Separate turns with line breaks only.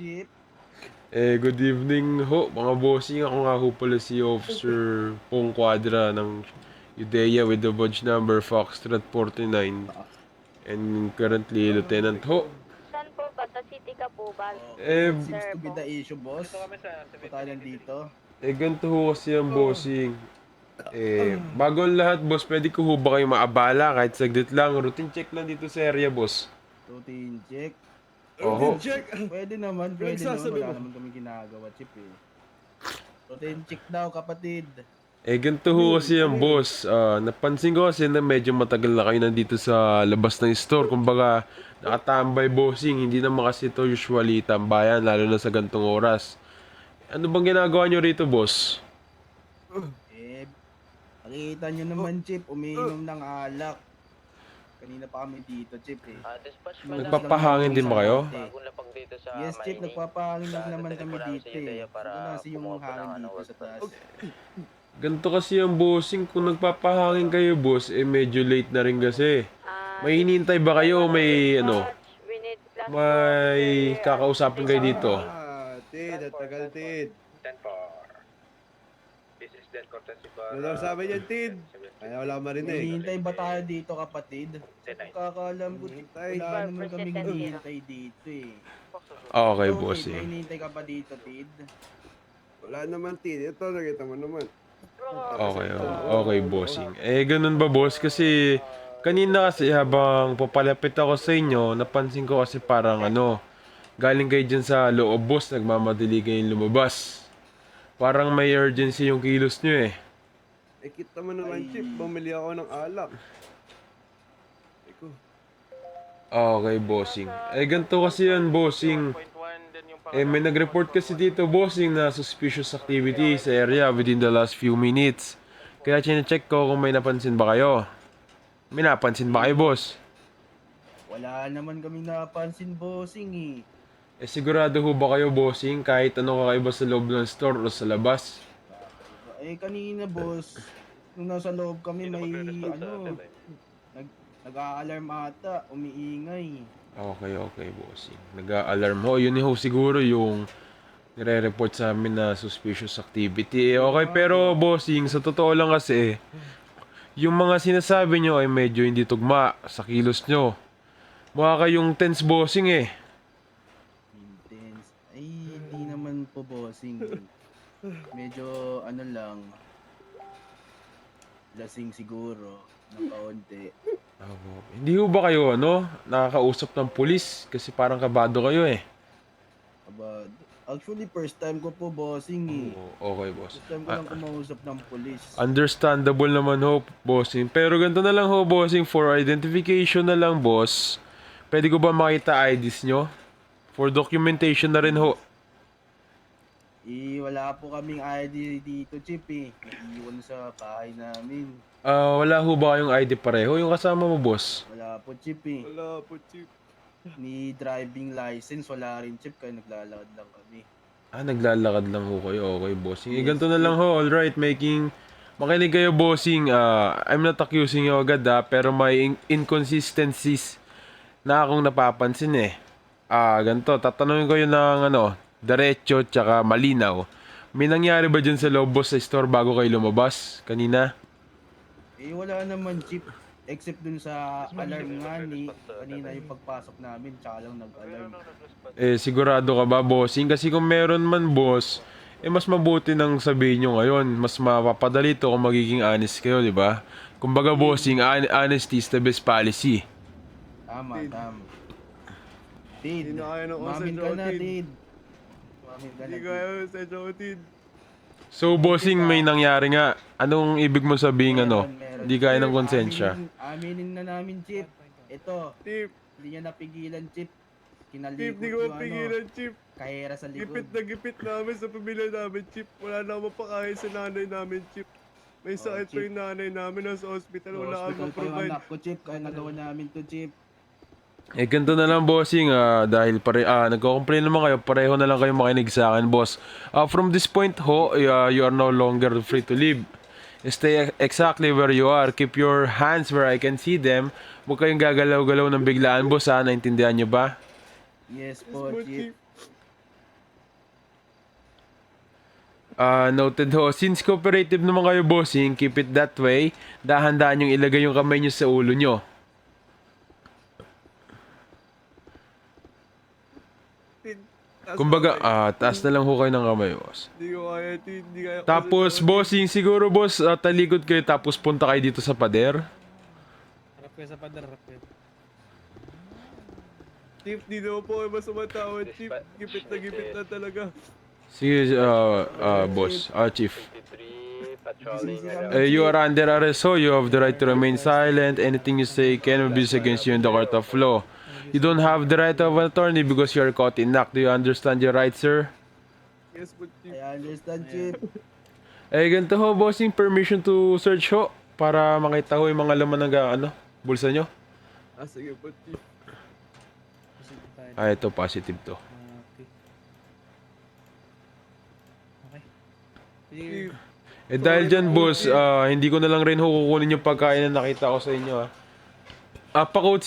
Chip.
Good evening ho, mga bossing. Ako nga ho pala si Officer Pong Quadra ng UDEA with the badge number Foxtrot 49 and currently Lieutenant ho.
Saan po ba? Sa city ka po ba?
Okay,
Eh,
what seems
Sir
to be
po.
the issue, boss? Pa tayo nandito?
Ganito ho kasi ang bossing. Bago ang lahat boss, pwede ko ho ba kayo maabala kahit saglit lang. Routine check lang dito sa area boss.
Routine check.
Oho.
Pwede naman. Wala naman kami ginagawa, Chip eh. Routine check daw, kapatid.
Ganito ho kasi ang boss. Napansin ko kasi na medyo matagal na kayo nandito sa labas ng store. Kumbaga, nakatambay bossing. Hindi naman kasi ito usually tambayan, lalo na sa gantong oras. Ano bang ginagawa nyo rito, boss?
Eh, nakikita nyo naman, Chip, umiinom ng alak. Kanina pa kami dito, Chip eh.
Dispatch
Nagpapahangin din ba kayo?
bago na pag dito sa
Yes, Chip, nagpapahangin lang naman kami dito eh.
para
Kasi yung hangin dito sa taas.
Ganito kasi ang bossing. Kung nagpapahangin kayo, boss, medyo late na rin kasi. May hinihintay ba kayo o may may kakausapin kayo dito?
Tid, at tagal, Tid.
10-4. This is Del Cortez Ibarra.
Ano daw sabi niyan, Tid? Kaya wala marinig.
Hinihintay ba tayo dito, kapatid? Kakaalam ko,
Hintay.
wala naman kami hinihintay dito eh.
Okay,
Ikaw, Tid,
bossing.
may hinihintay ka pa dito, Tid?
Wala naman, Tid. Ito, nakita mo naman.
Okay, bossing. Ganun ba, boss? Kasi kanina kasi habang papalapit ako sa inyo, napansin ko kasi parang galing kayo dyan sa loob, boss, nagmamadali kayong lumabas. Parang may urgency yung kilos nyo eh.
Kita mo naman, Chip. Bumili ako ng alak. Iko.
Okay, bossing. Ganito kasi yan, bossing. May nag-report kasi dito, bossing, na suspicious activity sa area within the last few minutes. Kaya chinecheck ko kung may napansin ba kayo. May napansin ba kayo, boss?
Wala naman kami napansin, bossing eh.
Sigurado ho ba kayo, bossing, kahit ano kakaiba sa loob ng store o sa labas?
Kanina, boss, nung nasa loob kami may nag-a-alarm ata, umiingay.
Okay, bossing. Nag-a-alarm ho. Yun ho siguro yung nire-report sa amin na suspicious activity. Okay, pero bossing, sa totoo lang kasi, yung mga sinasabi nyo ay medyo hindi tugma sa kilos nyo. Mukha kayong tense, bossing eh.
Intense. Ay, hindi naman po, bossing. Medyo, lang, lasing siguro, ng kaunti.
Hindi ho ba kayo, nakakausap ng pulis? Kasi parang kabado kayo eh.
Aba, actually, first time ko po, bossing eh.
Okay, boss.
First time ko lang kumausap ng pulis.
Understandable naman ho, bossing. Pero ganito na lang ho, bossing. For identification na lang, boss. Pwede ko ba makita IDs nyo? For documentation na rin ho.
Wala po kaming ID dito, Chip eh. Naiiwan sa bahay namin.
Wala ho ba kayong ID pareho? Yung kasama mo, boss?
Wala po, Chip eh.
Wala po, Chip.
Ni driving license, wala rin, Chip. Kaya naglalakad lang kami.
Naglalakad lang ho kayo. Okay, bossing. Ganito na lang ho. Alright, makinig kayo, bossing. I'm not accusing you agad pero may inconsistencies na akong napapansin eh. Ganito. Tatanungin ko yun ng diretso tsaka malinaw. May nangyari ba dyan sa loob, boss, sa store bago kayo lumabas kanina?
Wala naman, Chip. Except dun sa alarm nga kanina yung pagpasok namin, tsaka lang nag-alarm.
Sigurado ka ba, bossing? Kasi kung meron man, boss, mas mabuti nang sabihin nyo ngayon. Mas mapapadali to kung magiging honest kayo, di ba? Kumbaga, bossing, honesty is the best policy.
Tama. Tid,
Hindi na kaya ng
umamin ka na, Tid.
Hindi kaya sa Tid.
So, bossing, may nangyari nga. Anong ibig mo sabihin,
Meron.
Hindi kaya ng konsensya?
Aminin na namin, Chip. Ito,
Chip,
hindi niya napigilan, Chip.
Chip,
Kinalikot
di ko mapigilan, Chip.
kahera sa likod.
Gipit na gipit namin sa pamilya namin, Chip. Wala na mapakain sa nanay namin, Chip. May sakit pa
Chip.
yung nanay namin nasa hospital. Wala kang
Hospital pa yung
provide.
anak ko, Chip. Kaya nagawa namin to, Chip.
Ganito na lang, bossing, dahil nagko-complain naman kayo, pareho na lang kayo makinig sa akin, boss. From this point ho, you are no longer free to leave. Stay exactly where you are. Keep your hands where I can see them. Huwag kayong gagalaw-galaw ng biglaan, boss, naintindihan nyo ba?
Yes po,
Yes po,
Chip.
Chip.
Noted ho. Since cooperative naman kayo, bossing, keep it that way. Dahan-dahan yung ilagay yung kamay nyo sa ulo nyo. Kumbaga, taas na lang ho kayo ng kamay, boss.
Hindi ko kaya, Tin. Hindi kaya.
Tapos, bossing, siguro, boss, talikod kayo tapos punta kayo dito sa pader.
Harap kayo sa pader, harap kayo.
Chief, di naman po kayo masamang tao, Chief. Gipit na talaga.
Sige, boss. Chief.
53, patrolling.
You are under arrest, so you have the right to remain silent. Anything you say can be used against you in the court of law. You don't have the right of an attorney because you are caught in act. Do you understand your rights, sir?
Yes po, Chief.
I understand, Chief.
Ganito ho, bossing, permission to search ho. Para makita ho yung mga laman ng bulsa nyo.
Sige po, Chief.
Positive tayo.
Ito, positive to.
Okay. Okay. Sige.
Chief.
Dahil dyan, boss, hindi ko na lang rin ho kukunin yung pagkain na nakita ko sa inyo, ha. Pa-code